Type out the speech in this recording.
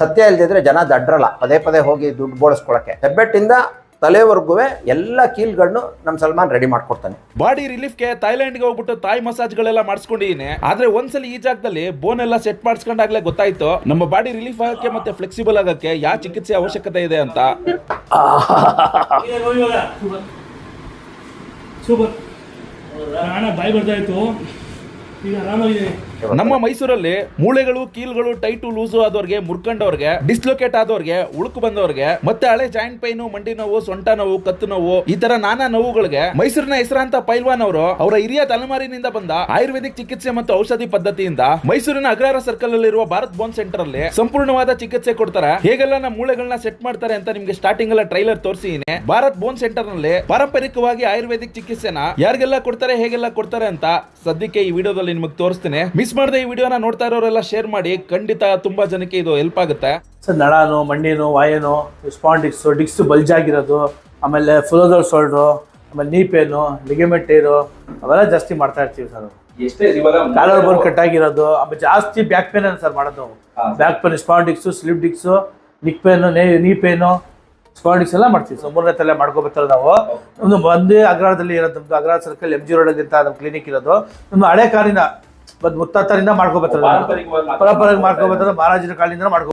ಸತ್ಯ ಇಲ್ದಿದ್ರೆ ಜನ ದಡ್ರಲ್ಲ, ಪದೇ ಪದೇ ಹೋಗಿ ದುಡ್ಡು ಬೋಳಿಸ್ಕೊಳಕ್ಕೆ. ಹೆಬ್ಬೆಟ್ಟಿಂದ ತಲೆವರೆಗೂ ಎಲ್ಲ ಕೀಲ್ಗಳನ್ನು ನಮ್ಮ ಸಲ್ಮಾನ್ ರೆಡಿ ಮಾಡ್ಕೊಡ್ತಾನೆ. ಬಾಡಿ ರಿಲೀಫ್ಗೆ ಥೈಲ್ಯಾಂಡ್ಗೆ ಹೋಗ್ಬಿಟ್ಟು ತಾಯಿ ಮಸಾಜ್ಗಳೆಲ್ಲ ಮಾಡಿಸ್ಕೊಂಡಿದ್ದೀನಿ. ಆದ್ರೆ ಒಂದ್ಸಲ ಈ ಜಾಗದಲ್ಲಿ ಬೋನ್ ಎಲ್ಲ ಸೆಟ್ ಮಾಡಿಸ್ಕೊಂಡಾಗ್ಲೇ ಗೊತ್ತಾಯ್ತು ನಮ್ಮ ಬಾಡಿ ರಿಲೀಫ್ ಆಗಕ್ಕೆ ಮತ್ತೆ ಫ್ಲೆಕ್ಸಿಬಲ್ ಆಗಕ್ಕೆ ಯಾವ ಚಿಕಿತ್ಸೆ ಅವಶ್ಯಕತೆ ಇದೆ ಅಂತ. ಸೂಪರ್ ಬಾಯಿ ಬರ್ತಾ ಇತ್ತು. ನಮ್ಮ ಮೈಸೂರಲ್ಲಿ ಮೂಳೆಗಳು ಕೀಲ್ಗಳು ಟೈಟು ಲೂಸು ಆದವ್ರಿಗೆ, ಮುರ್ಕೊಂಡವ್ರಿಗೆ, ಡಿಸ್ಲೊಕೇಟ್ ಆದವ್ರಿಗೆ, ಉಳುಕು ಬಂದವ್ರಿಗೆ, ಮತ್ತೆ ಹಳೆ ಜಾಯಿಂಟ್ ಪೈನು, ಮಂಡಿ ನೋವು, ಸೊಂಟ ನೋವು, ಕತ್ತು ನೋವು, ಈ ತರ ನಾನಾ ನೋವುಗಳಿಗೆ ಮೈಸೂರಿನ ಹೆಸರಾಂತ ಪೈಲ್ವಾನ್ ಅವರು ಅವರ ಹಿರಿಯ ತಲೆಮಾರಿನಿಂದ ಬಂದ ಆಯುರ್ವೇದಿಕ್ ಚಿಕಿತ್ಸೆ ಮತ್ತು ಔಷಧಿ ಪದ್ಧತಿಯಿಂದ ಮೈಸೂರಿನ ಅಗ್ರಹಾರ ಸರ್ಕಲ್ ಅಲ್ಲಿರುವ ಭಾರತ್ ಬೋನ್ ಸೆಂಟರ್ ಅಲ್ಲಿ ಸಂಪೂರ್ಣವಾದ ಚಿಕಿತ್ಸೆ ಕೊಡ್ತಾರೆ. ಹೇಗೆಲ್ಲ ನಮ್ಮ ಮೂಳೆಗಳನ್ನ ಸೆಟ್ ಮಾಡ್ತಾರೆ ಅಂತ ನಿಮ್ಗೆ ಸ್ಟಾರ್ಟಿಂಗ್ ಎಲ್ಲ ಟ್ರೈಲರ್ ತೋರಿಸಿದ್ದೀನಿ. ಭಾರತ್ ಬೋನ್ ಸೆಂಟರ್ ನಲ್ಲಿ ಪಾರಂಪರಿಕವಾಗಿ ಆಯುರ್ವೇದಿಕ್ ಚಿಕಿತ್ಸೆನ ಯಾರಿಗೆಲ್ಲ ಕೊಡ್ತಾರೆ, ಹೇಗೆಲ್ಲ ಕೊಡ್ತಾರೆ ಅಂತ ಸದ್ಯಕ್ಕೆ ಈ ವಿಡಿಯೋದಲ್ಲಿ ನಿಮಗೆ ತೋರಿಸ್ತೀನಿ. ಮಿಸ್ ಮಾಡದೆ ಈ ವಿಡಿಯೋನ ನೋಡ್ತಾ ಇರೋರೆಲ್ಲ ಶೇರ್ ಮಾಡಿ, ಖಂಡಿತ ತುಂಬಾ ಜನಕ್ಕೆ ಇದು ಹೆಲ್ಪ್ ಆಗುತ್ತೆ. ಸರ್ ನಳಾನು, ಮಂಡಿನು, ವಾಯನು, ಸ್ಪಾಂಡಿಕ್ಸ್, ಡಿಕ್ಸ್ ಬಲ್ಜ್ ಆಗಿರೋದು, ಆಮೇಲೆ ಫುಲೋದರ್ ಶೋಲ್ಡ್ರು, ಆಮೇಲೆ ನೀ ಪೇನು, ಲಿಗಮೆಂಟ್ ಟೈರು ಅವೆಲ್ಲ ಜಾಸ್ತಿ ಮಾಡ್ತಾ ಇರ್ತೀವಿ ಸರ್. ಕಾಲರ್ ಬೋನ್ ಕಟ್ ಆಗಿರೋದು, ಆಮೇಲೆ ಜಾಸ್ತಿ ಬ್ಯಾಕ್ ಪೇನ್ ಸರ್ ಮಾಡೋದು. ಬ್ಯಾಕ್ ಪೇನ್, ಸ್ಪಾಂಡಿಕ್ಸ್, slip discs, neck pain, knee pain, ಸ್ಪಾಂಡಿಕ್ಸ್ ಎಲ್ಲ ಮಾಡ್ತೀವಿ ಸರ್. ಮೂರನೇ ತಲೆ ಮಾಡ್ಕೋಬೇಕಲ್ಲ ನಾವು. ಒಂದೇ ಅಗ್ರಹಾರದಲ್ಲಿ ಇರೋದು ನಮ್ದು ಅಗ್ರಹಾರ ಸರ್ಕಲ್ MG ರೋಡ್ ಅಂತ ನಮ್ಮ ಕ್ಲಿನಿಕ್ ಇರೋದು. ನಮ್ಮ ಹಳೆ ಕಾಲಿನ ಮುತ್ತಾತರಿಂದ ಮಾಡ್ಕೋಬೇಕಲ್ಲ, ಪರಂಪರೆಗೆ ಮಾಡ್ಕೋಬೇಕಂದ್ರೆ ಮಹಾರಾಜರ ಕಾಲಿಂದ ಮಾಡ್ಕೋ